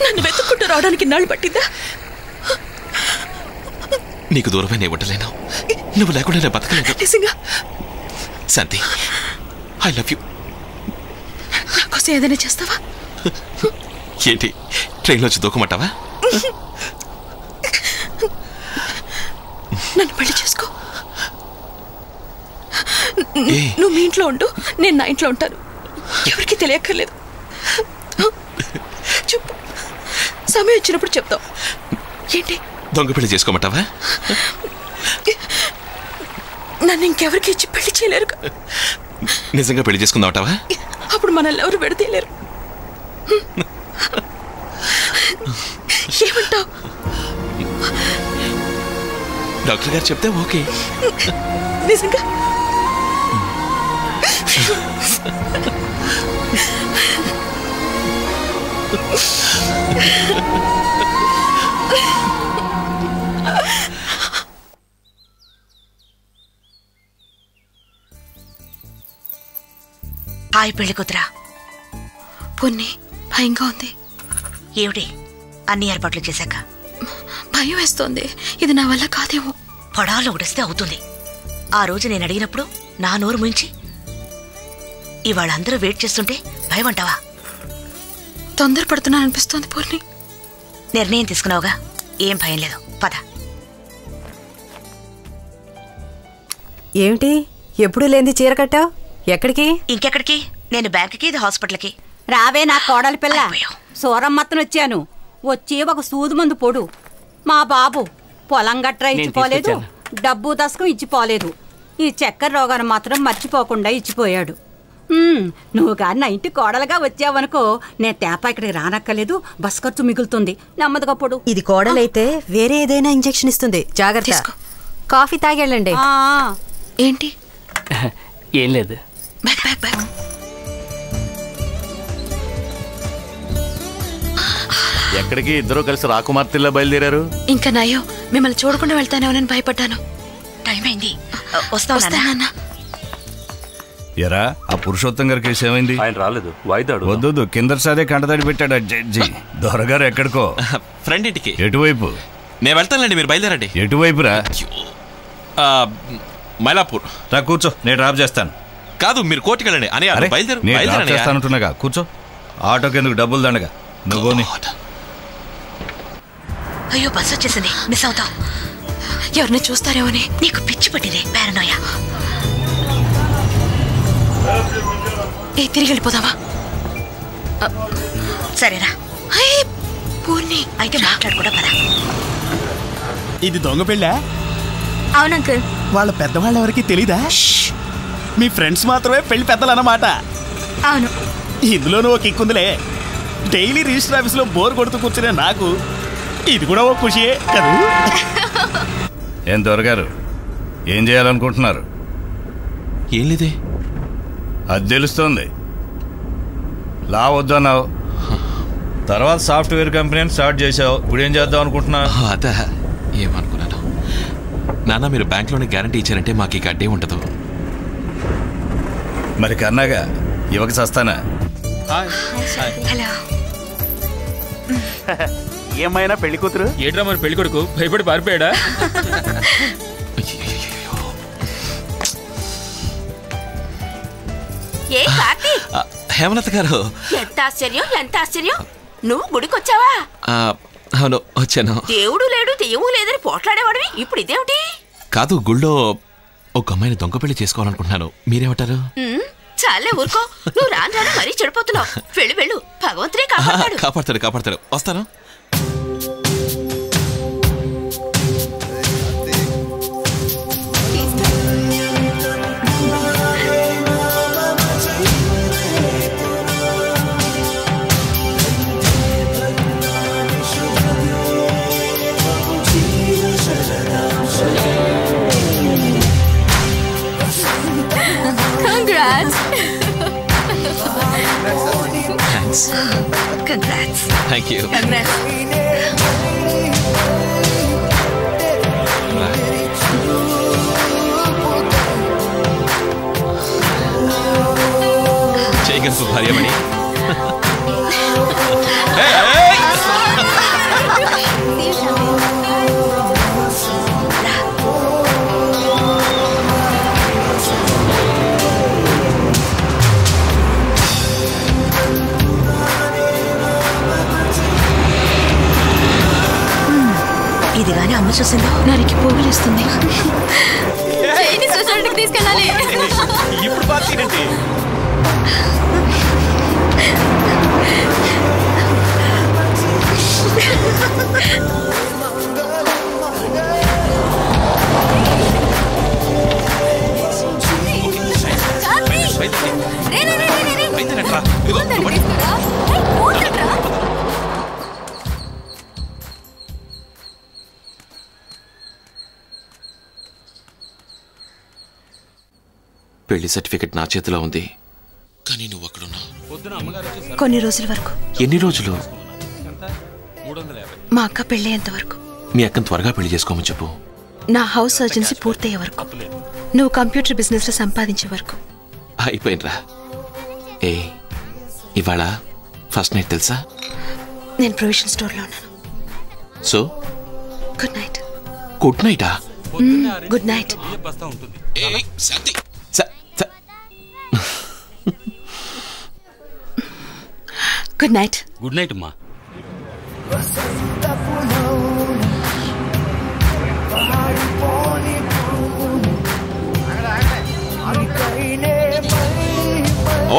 నన్ను వెతుక్కుంటూ రావడానికి నాళ్ళు పట్టిందా? నీకు దూరమే నేను ఉండలేను. నువ్వు లేకుండా నేను బతకలేను. నిజంగా శాంతి, ఐ లవ్ యూ. నా కోసం ఏదైనా చేస్తావా? ఏంటి, ట్రైన్లోంచి దూకమంటావా? నన్ను పెళ్లి చేసుకో. నువ్వు మీ ఇంట్లో ఉండు, నేను నా ఇంట్లో ఉంటాను. ఎవరికి తెలియక్కర్లేదు. చెప్పు, సమయం వచ్చినప్పుడు చెప్తాం. ఏంటి, దొంగ పెళ్లి చేసుకోమంటావా? నన్ను ఇంకెవరికి ఇచ్చి పెళ్లి చేయలేరు. నిజంగా పెళ్లి చేసుకుందామంటావా? అప్పుడు మనల్ని ఎవరు విడతీయలేరు. ఏమంటావు? డాక్టర్ గారు చెప్తే ఓకే. నిజంగా? హాయ్ పెళ్లి కూతురా. పొన్ని, భయంగా ఉంది. ఏమిటి అన్ని ఏర్పాట్లు చేశాక? భయం వేస్తోంది. ఇది నా వల్ల కాదేమో. పొడాలో ఉడిస్తే అవుతుంది. ఆ రోజు నేను అడిగినప్పుడు నా నోరు ముంచి ఇవాళ అందరూ వెయిట్ చేస్తుంటే భయం అంటావా? తొందరపడుతున్నా అనిపిస్తోంది పూర్ణి. నిర్ణయం తీసుకున్నావుగా, ఏం భయం లేదు. పద. ఏమిటి ఎప్పుడు లేని చీర కట్టావు? ఎక్కడికి? ఇంకెక్కడికి? నేను బ్యాంకుకి, ఇది హాస్పిటల్కి. రావే నా కోడలి పిల్ల. సూరమ్మత్తను వచ్చాను. వచ్చి ఒక సూదు మందు పొడు. మా బాబు పొలం గట్రా ఇచ్చిపోలేదు, డబ్బు దశకం ఇచ్చిపోలేదు. ఈ చక్కెర రోగాన్ని మాత్రం మర్చిపోకుండా ఇచ్చిపోయాడు. నువ్వు కానీ నా ఇంటి కోడలుగా వచ్చావనుకో, నేను తేప ఇక్కడికి రానక్కలేదు, బస్ ఖర్చు మిగులుతుంది. నెమ్మదిగా పొడు. ఇది కోడలైతే వేరే ఏదైనా ఇంజెక్షన్ ఇస్తుంది. జాగ్రత్త. కాఫీ తాగెళ్ళండి. ఏంటి? ఏం లేదు. Back back back. ఎక్కడికి ఇద్దరు కలిసి రాకుమార్తెల్లా బయలుదేరారు? ఇంకా నయ్యో, మిమ్మల్ని చూడకుండా వెళ్తానేమోనని భయపడ్డాను. టైం అయింది, వస్తాను. ఎరా, ఆ పురుషోత్తం గారి కేసు ఏమైంది? ఆయన రాలేదు, వాయిదాడు. వద్దు, కిందసారే కంటతడి పెట్టాడు ఆ జడ్జి. దొరగారు ఎక్కడికో ఫ్రెండ్ ఇంటికి. ఎటువైపు? నేను వెళ్తానండి, మీరు బయలుదేరండి. ఎటువైపురా? మైలాపూర్. రా కూర్చో, నేను డ్రాప్ చేస్తాను. కాదు, మీరు కోర్టుకి వెళ్ళండి. అని చేస్తానంటున్నాగా, కూర్చో. ఆటోకి ఎందుకు డబ్బులు దండగా, నువ్వు. అయ్యో, బస్ వచ్చేసింది, మిస్ అవుతావు. ఎవరిని చూస్తారేమోని. నీకు పిచ్చి పట్టింది, పారనోయా. తిరిగి వెళ్ళిపోదామా? సరేరా. పూర్ణి, అయితే మాట్లాడుకుంటా పద. ఇది దొంగ పెళ్ళా? అవునంకుల్. వాళ్ళ పెద్దవాళ్ళు ఎవరికి తెలీదా? మీ ఫ్రెండ్స్ మాత్రమే పెళ్లి పెద్దలు అన్నమాట. అవును. ఇందులోనూ ఒక కిక్కుందిలే. డైలీ రిజిస్టర్ ఆఫీస్లో బోర్ కొడుతూ కూర్చునే నాకు ఇది కూడా ఓ ఖుషియే కదా. ఏం దొరగారు, ఏం చేయాలనుకుంటున్నారు? ఏం లేదే. అది తెలుస్తోంది. లా వద్దన్నావు, తర్వాత సాఫ్ట్వేర్ కంపెనీని స్టార్ట్ చేసావు. ఇప్పుడు ఏం చేద్దాం అనుకుంటున్నా? అదా, ఏమనుకున్నాను నాన్న, మీరు బ్యాంక్లోనే గ్యారంటీ ఇచ్చారంటే మాకు ఇక అడ్డే ఉండదు. మరి కన్నాగా ఇవ్వక చస్తానా? హలో. ఏమైనా పెళ్లి కూతురు? ఏట్రా మరి పెళ్లి కొడుకు భయపడి పారిపోయాడా? ఏ కార్తీ, హేమలత గారు. ఎంత ఆశ్చర్యం, ఎంత ఆశ్చర్యం. నువ్వు గుడికొచ్చావా? అవును, వచ్చాను. దేవుడు లేడు, దెయ్యము లేదని పోట్లాడేవాడివి, ఇప్పుడు ఇదేమిటి? కాదు, గుళ్ళో ఒక అమ్మాయిని దొంగ పెళ్లి చేసుకోవాలనుకుంటున్నాను. మీరేమంటారు? చాలే ఊరుకో, నువ్వు రాను రాను మరీ చెడిపోతున్నావు. వెళ్ళు వెళ్ళు, భగవంతుడే కాపాడతాడు. కాపాడతాడు. వస్తాను. Congrats. Thank you. Congrats. చూసిందో నానికి పోగులేస్తుంది. తీసుకెళ్ళాలి. ఇప్పుడు పార్టీ పెళ్లి సర్టిఫికెట్ నా చేతిలో ఉంది, కానీ నువ్వు అక్కడున్నా. కొన్ని రోజుల వరకు. ఎన్ని రోజులు? మా అక్క పెళ్ళయ్యేంత వరకు. మీ అక్కను త్వరగా పెళ్లి చేసుకోమని చెప్పు. నా హౌస్ సర్జన్సీ పూర్తయ్యే వరకు, నువ్వు కంప్యూటర్ బిజినెస్ లో సంపాదించే వరకు. అయిపోయినరా. ఏ ఇవాళ ఫస్ట్ నైట్ తెలుసా? నేను ప్రొవిజన్ స్టోర్ లో ఉన్నాను. So good night. గుడ్ నైటా? Good night. Good night. Good night అమ్మా.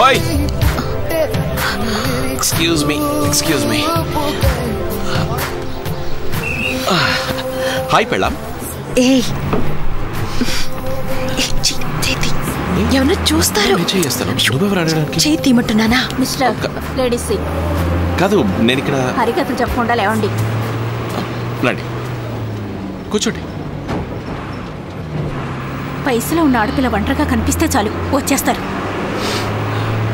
ఓయ్ excuse me, excuse me. Hi పెళ్ళాం. ఏయ్ ఎవరన్నా చూస్తారు. చేస్తాను. నువ్వెవరు అడగడానికి? చేయి తీయమంటున్నానా? మిస్టర్ లేడీస్ కాదు, నేను ఇక్కడ హరికథలు చెప్పకుండా లేవండి. రండి కూర్చోండి. వయసులో ఉన్న ఆడపిల్ల ఒంటరిగా కనిపిస్తే చాలు వచ్చేస్తారు.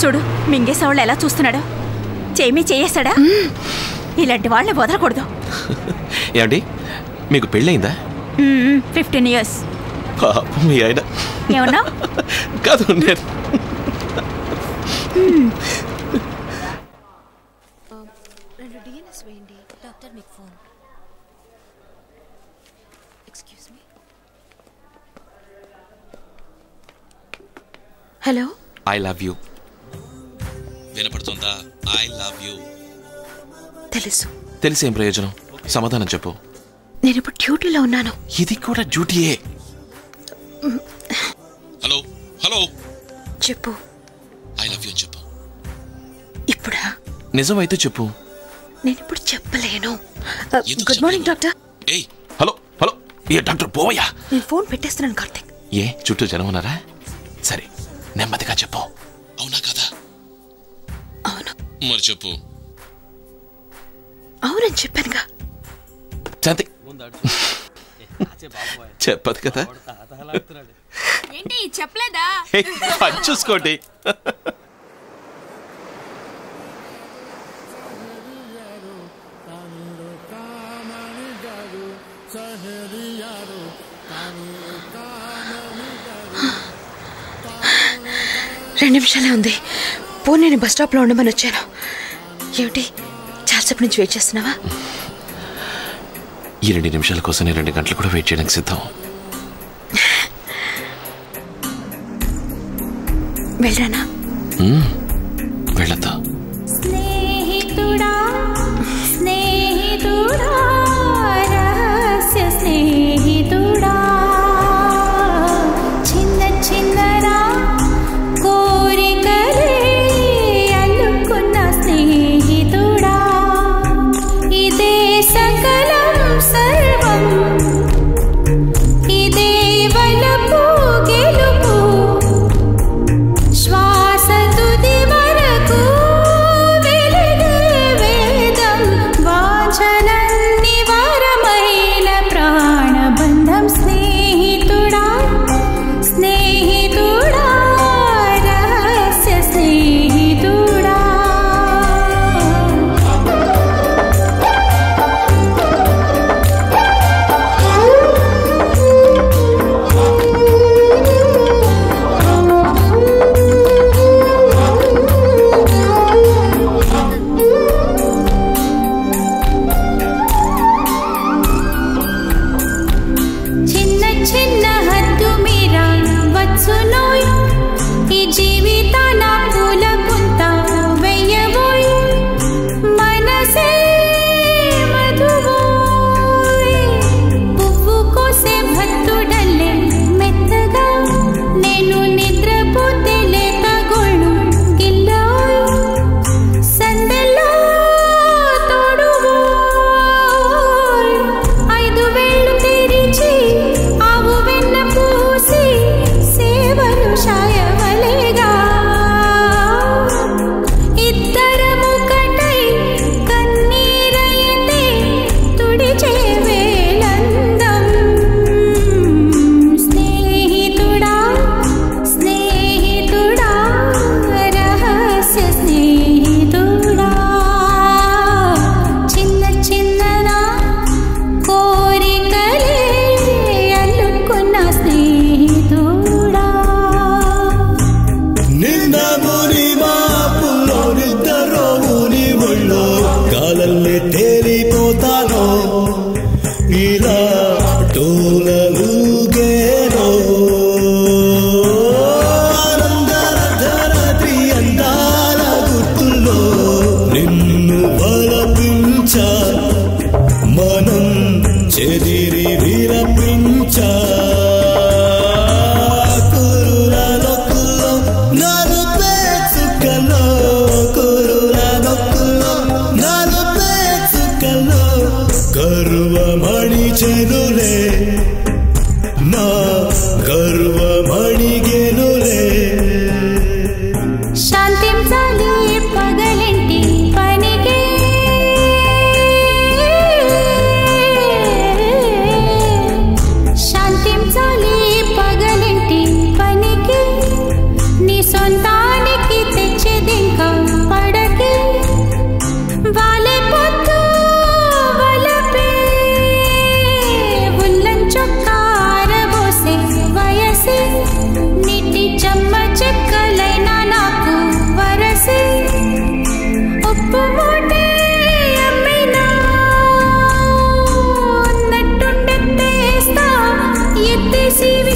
చూడు మింగేసేవాళ్ళు ఎలా చూస్తున్నాడో. చేమి చేయేస్తాడా? ఇలాంటి వాళ్ళని వదలకూడదు. ఏమండి మీకు పెళ్ళయిందా? 15 years. మీ ఆయన ఏమన్నా? కాదు నేను హలో. I love you. వినపడుతుందా? I love you. తెలుసు. తెలిసి ఏం ప్రయోజనం? సమాధానం చెప్పు. నేను ఇప్పుడు డ్యూటీలో ఉన్నాను. ఇది కూడా డ్యూటీయే. హలో హలో చెప్పు. ఐ లవ్ యూ అని చెప్పు. ఇప్పుడా? నిజమైతే చెప్పు. నేను ఇప్పుడు చెప్పలేను. Good morning doctor. ఏయ్ హలో హలో. ఏ డాక్టర్ పోవయ్యా. నేను ఫోన్ పెట్టేస్తున్నాను కార్తిక్. ఏ చుట్టూ జనం ఉన్నారా? సరే నెమ్మదిగా చెప్పు. అవునా కదా? అవును. మరి చెప్పు. అవునని చెప్పానుగా. శాంతి చెప్పదు కదా. ఏంటి చెప్పలేదా? చూసుకోండి. రెండు నిమిషాలే ఉంది. పోనీ నేను బస్ స్టాప్లో ఉండమని వచ్చాను. ఏమిటి చాలాసేపు నుంచి వెయిట్ చేస్తున్నావా? ఈ 2 నిమిషాల కోసం నేను 2 గంటలు కూడా వెయిట్ చేయడానికి సిద్ధం. వెళ్ళరానా? వెళ్ళొద్దా? స్నేహితుడా స్నేహితుడా రహస్య స్నేహితుడా చిన్న చిన్నరా కోరికలే అల్లుకున్న స్నేహితుడా ఇదే సకలం సర్వం ఇదే వలపు గెలుపు శ్వాస తుది వరకు వెలుగే వేదం వాంఛలన్ని వరమైన ప్రాణబంధం స్నేహితుడా స్నేహితుడా రహస్య స్నేహితుడా చిన్న చిన్న హద్దు మీరా వచ్చునోయ్ ఈ జీవితాన పూల పుంత వెయ్యబోయ్ మనసే మధువోయ్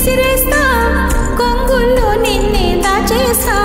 విసిరేస్తా కొంగుల్లో నిన్నే దాచేస్తా